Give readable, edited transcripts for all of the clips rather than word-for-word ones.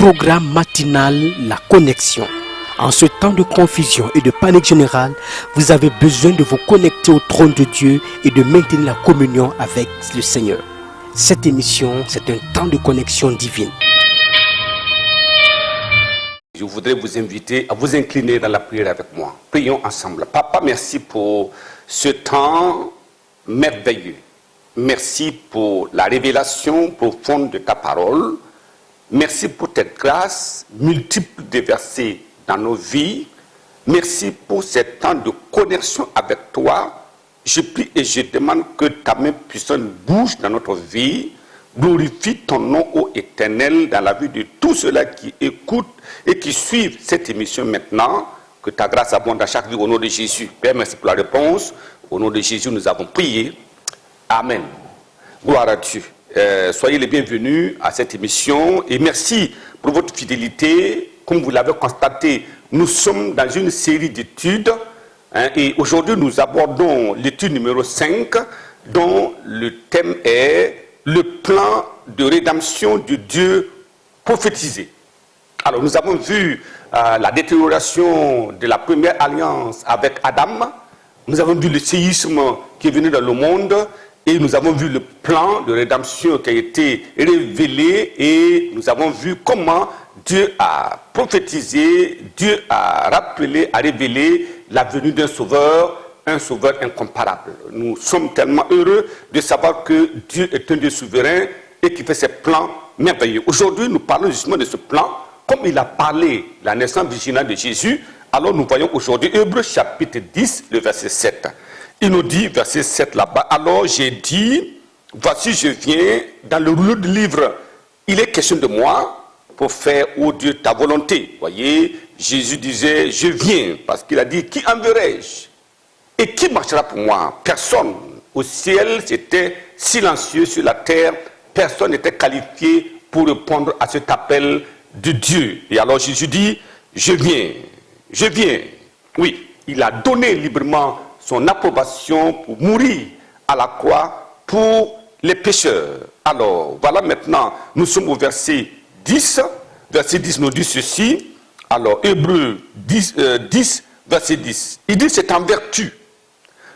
programme matinal La Connexion. En ce temps de confusion et de panique générale, vous avez besoin de vous connecter au trône de Dieu et de maintenir la communion avec le Seigneur. Cette émission, c'est un temps de connexion divine. Je voudrais vous inviter à vous incliner dans la prière avec moi. Prions ensemble. Papa, merci pour ce temps merveilleux. Merci pour la révélation profonde de ta parole. Merci pour cette grâce multiple déversée dans nos vies. Merci pour ce temps de connexion avec toi. Je prie et je demande que ta main puissante bouge dans notre vie. Glorifie ton nom, ô Éternel, dans la vie de tous ceux-là qui écoutent et qui suivent cette émission maintenant. Que ta grâce abonde à chaque vie au nom de Jésus. Père, merci pour la réponse. Au nom de Jésus, nous avons prié. Amen. Gloire à Dieu. Soyez les bienvenus à cette émission et merci pour votre fidélité. Comme vous l'avez constaté, nous sommes dans une série d'études et aujourd'hui nous abordons l'étude numéro 5 dont le thème est le plan de rédemption de Dieu prophétisé. Alors nous avons vu la détérioration de la première alliance avec Adam, nous avons vu le séisme qui est venu dans le monde et nous avons vu le plan de rédemption qui a été révélé et nous avons vu comment Dieu a prophétisé, Dieu a rappelé, a révélé la venue d'un sauveur, un sauveur incomparable. Nous sommes tellement heureux de savoir que Dieu est un Dieu souverain et qui fait ses plans merveilleux. Aujourd'hui, nous parlons justement de ce plan, comme il a parlé la naissance virginale de Jésus. Alors nous voyons aujourd'hui Hébreux chapitre 10, le verset 7. Il nous dit, verset 7 là-bas, alors j'ai dit, voici je viens, dans le rouleau du livre, il est question de moi pour faire, ô Dieu, ta volonté. Voyez, Jésus disait, je viens, parce qu'il a dit, qui enverrai-je? Et qui marchera pour moi? Personne. Au ciel, c'était silencieux, sur la terre, personne n'était qualifié pour répondre à cet appel de Dieu. Et alors Jésus dit, je viens, je viens. Oui, il a donné librement son approbation pour mourir à la croix pour les pécheurs. Alors, voilà maintenant, nous sommes au verset 10. Verset 10 nous dit ceci. Alors, Hébreux 10, verset 10. Il dit, c'est en vertu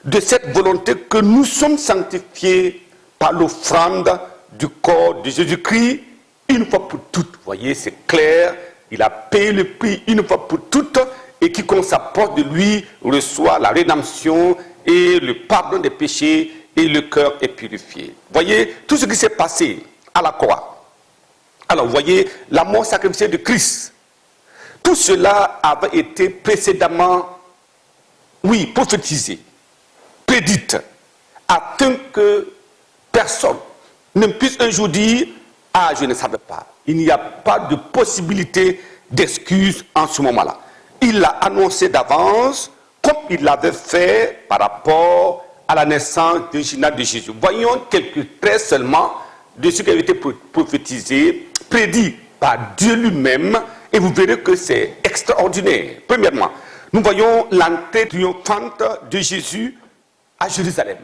de cette volonté que nous sommes sanctifiés par l'offrande du corps de Jésus-Christ une fois pour toutes. Vous voyez, c'est clair. Il a payé le prix une fois pour toutes. Et quiconque s'approche de lui reçoit la rédemption et le pardon des péchés et le cœur est purifié. Voyez tout ce qui s'est passé à la croix. Alors vous voyez la mort sacrificielle de Christ. Tout cela avait été précédemment, oui, prophétisé, prédite, afin que personne ne puisse un jour dire « Ah, je ne savais pas ». Il n'y a pas de possibilité d'excuse en ce moment-là. Il l'a annoncé d'avance, comme il l'avait fait par rapport à la naissance virginale de Jésus. Voyons quelques traits seulement de ce qui avait été prophétisé, prédit par Dieu lui-même, et vous verrez que c'est extraordinaire. Premièrement, nous voyons l'entrée triomphante de Jésus à Jérusalem.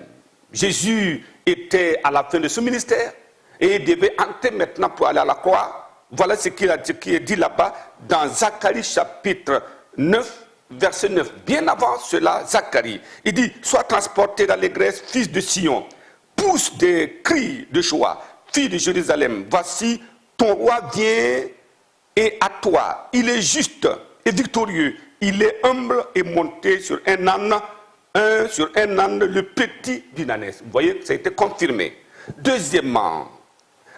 Jésus était à la fin de son ministère et devait entrer maintenant pour aller à la croix. Voilà ce qui est dit là-bas dans Zacharie chapitre 9, verset 9. Bien avant cela, Zacharie, il dit, sois transporté d'allégresse, fils de Sion, pousse des cris de joie, fille de Jérusalem, voici ton roi vient et à toi, il est juste et victorieux, il est humble et monté sur un âne, le petit d'une ânesse. Vous voyez, ça a été confirmé. Deuxièmement,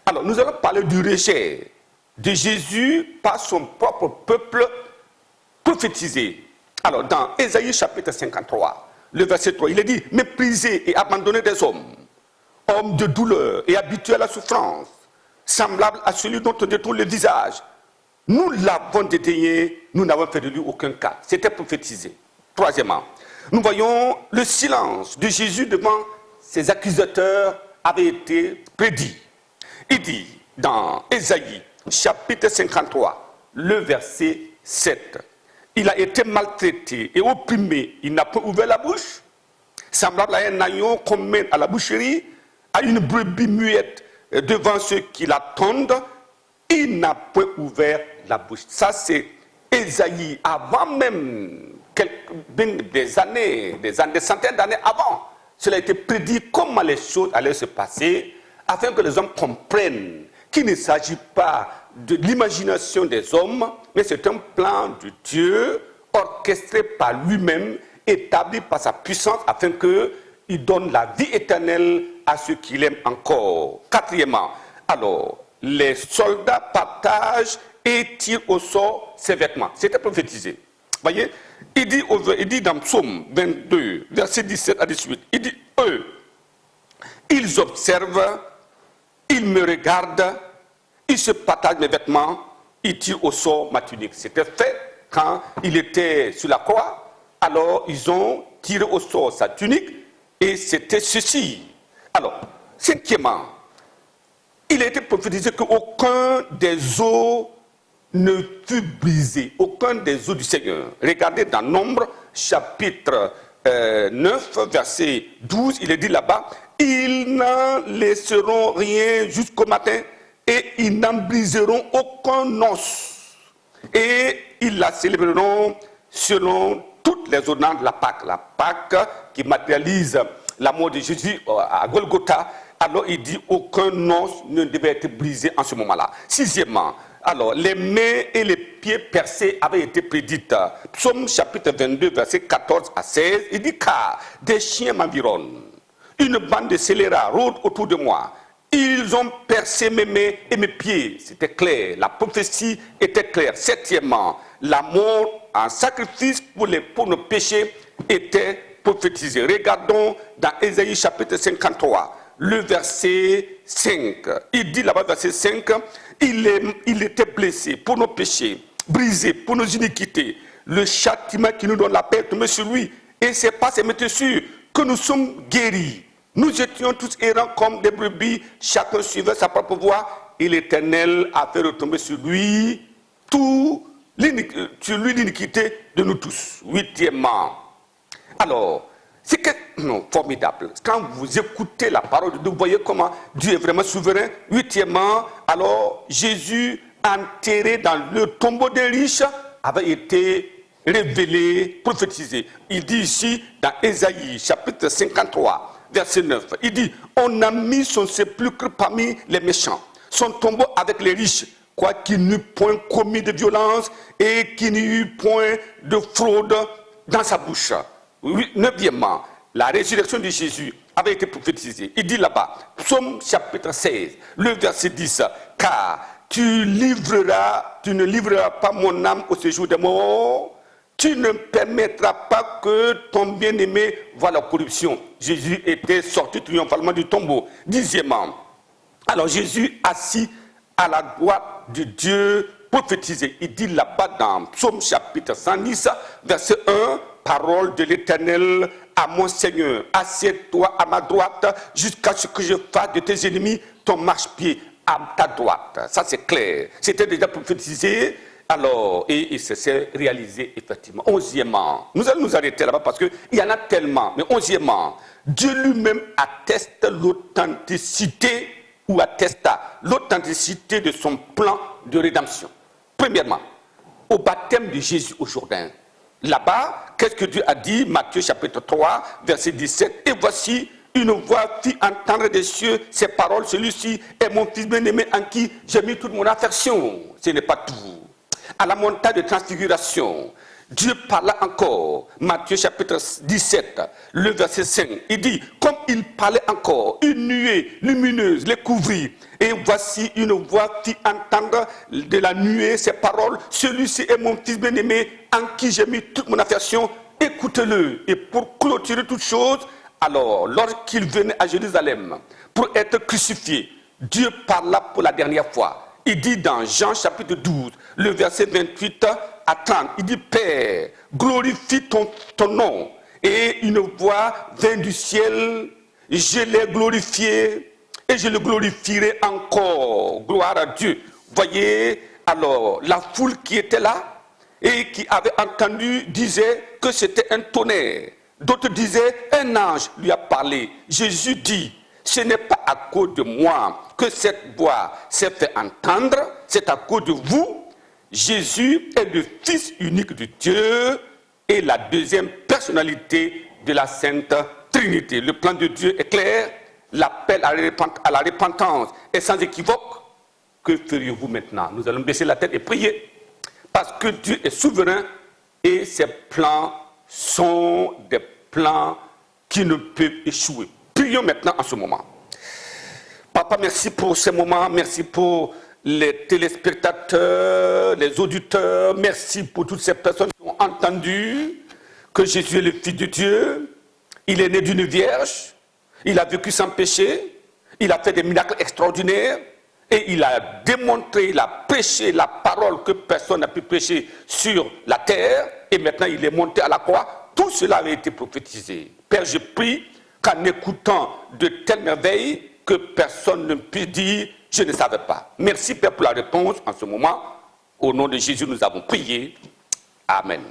alors nous allons parler du rejet de Jésus par son propre peuple prophétisé. Alors, dans Ésaïe chapitre 53, le verset 3, il est dit, méprisé et abandonné des hommes, homme de douleur et habitué à la souffrance, semblable à celui dont on détourne le visage. Nous l'avons dédaigné, nous n'avons fait de lui aucun cas. C'était prophétisé. Troisièmement, nous voyons le silence de Jésus devant ses accusateurs avait été prédit. Il dit, dans Ésaïe chapitre 53, le verset 7, il a été maltraité et opprimé, il n'a pas ouvert la bouche, semblable à un agneau qu'on mène à la boucherie, à une brebis muette devant ceux qui l'attendent, il n'a point ouvert la bouche. Ça, c'est Ésaïe, avant même des années, des centaines d'années avant. Cela a été prédit comment les choses allaient se passer, afin que les hommes comprennent qu'il ne s'agit pas de l'imagination des hommes, mais c'est un plan de Dieu orchestré par lui-même, établi par sa puissance, afin qu'il donne la vie éternelle à ceux qu'il aime encore. Quatrièmement, alors, les soldats partagent et tirent au sort ses vêtements. C'était prophétisé. Voyez, il dit dans Psaume 22, versets 17 à 18, il dit, eux, ils observent, ils me regardent, ils se partagent mes vêtements, ils tirent au sort ma tunique. C'était fait quand il était sur la croix, alors ils ont tiré au sort sa tunique, et c'était ceci. Alors, cinquièmement, il a été prophétisé qu'aucun des os ne fut brisé, aucun des os du Seigneur. Regardez dans Nombre, chapitre 9, verset 12, il est dit là-bas, ils n'en laisseront rien jusqu'au matin et ils n'en briseront aucun os. Et ils la célébreront selon toutes les ordonnances de la Pâque qui matérialise la mort de Jésus à Golgotha. Alors il dit aucun os ne devait être brisé en ce moment-là. Sixièmement, alors les mains et les pieds percés avaient été prédites. Psaume chapitre 22, verset 14 à 16, il dit car des chiens m'environnent, une bande de scélérats rôde autour de moi. Ils ont percé mes mains et mes pieds. C'était clair, la prophétie était claire. Septièmement, la mort en sacrifice pour nos péchés était prophétisée. Regardons dans Ésaïe chapitre 53. Le verset 5, il dit là-bas, verset 5, il était blessé pour nos péchés, brisé pour nos iniquités. Le châtiment qui nous donne la paix est tombé sur lui. Et c'est par ses métissures que nous sommes guéris. Nous étions tous errants comme des brebis, chacun suivait sa propre voie, et l'Éternel a fait retomber sur lui l'iniquité de nous tous. Huitièmement, alors, c'est formidable. Quand vous écoutez la parole de Dieu, vous voyez comment Dieu est vraiment souverain. Huitièmement, alors Jésus, enterré dans le tombeau des riches, avait été révélé, prophétisé. Il dit ici, dans Ésaïe, chapitre 53, verset 9, il dit, on a mis son sépulcre parmi les méchants, son tombeau avec les riches, quoiqu'il n'eût point commis de violence et qu'il n'y eut point de fraude dans sa bouche. Neuvièmement, la résurrection de Jésus avait été prophétisée. Il dit là-bas, Psaume chapitre 16, le verset 10, car tu ne livreras pas mon âme au séjour des morts, tu ne permettras pas que ton bien-aimé voie la corruption. Jésus était sorti triomphalement du tombeau. Dixièmement, alors Jésus assis à la droite de Dieu prophétisé. Il dit là-bas dans Psaume chapitre 110, verset 1, parole de l'Éternel à mon Seigneur, assieds-toi à ma droite jusqu'à ce que je fasse de tes ennemis ton marchepied à ta droite. Ça c'est clair. C'était déjà prophétisé. Alors, et ça s'est réalisé effectivement. Onzièmement, nous allons nous arrêter là-bas parce qu'il y en a tellement. Mais onzièmement, Dieu lui-même atteste l'authenticité ou attesta l'authenticité de son plan de rédemption. Premièrement, au baptême de Jésus au Jourdain. Là-bas, qu'est-ce que Dieu a dit? Matthieu chapitre 3, verset 17. Et voici, une voix fit entendre des cieux ces paroles. Celui-ci est mon fils bien-aimé en qui j'ai mis toute mon affection. Ce n'est pas tout. À la montagne de transfiguration, Dieu parla encore. Matthieu chapitre 17, le verset 5. Il dit, comme il parlait encore, une nuée lumineuse les couvrit. Et voici une voix fit entendre de la nuée ces paroles. Celui-ci est mon fils bien-aimé en qui j'ai mis toute mon affection. Écoutez-le. Et pour clôturer toute chose, alors, lorsqu'il venait à Jérusalem pour être crucifié, Dieu parla pour la dernière fois. Il dit dans Jean chapitre 12, le verset 28 à 30, il dit, Père, glorifie ton nom. Et une voix vint du ciel, je l'ai glorifié et je le glorifierai encore. Gloire à Dieu. Voyez, alors, la foule qui était là et qui avait entendu disait que c'était un tonnerre. D'autres disaient, un ange lui a parlé. Jésus dit, ce n'est pas à cause de moi que cette voix s'est fait entendre, c'est à cause de vous. Jésus est le Fils unique de Dieu et la deuxième personnalité de la Sainte Trinité. Le plan de Dieu est clair, l'appel à la repentance est sans équivoque. Que feriez-vous maintenant? Nous allons baisser la tête et prier, parce que Dieu est souverain et ses plans sont des plans qui ne peuvent échouer. Prions maintenant en ce moment. Papa, merci pour ce moment, merci pour les téléspectateurs, les auditeurs, merci pour toutes ces personnes qui ont entendu que Jésus est le Fils de Dieu, il est né d'une vierge, il a vécu sans péché, il a fait des miracles extraordinaires et il a démontré, il a prêché la parole que personne n'a pu prêcher sur la terre et maintenant il est monté à la croix. Tout cela avait été prophétisé. Père, je prie qu'en écoutant de telles merveilles, que personne ne puisse dire « je ne savais pas ». Merci Père pour la réponse en ce moment. Au nom de Jésus, nous avons prié. Amen.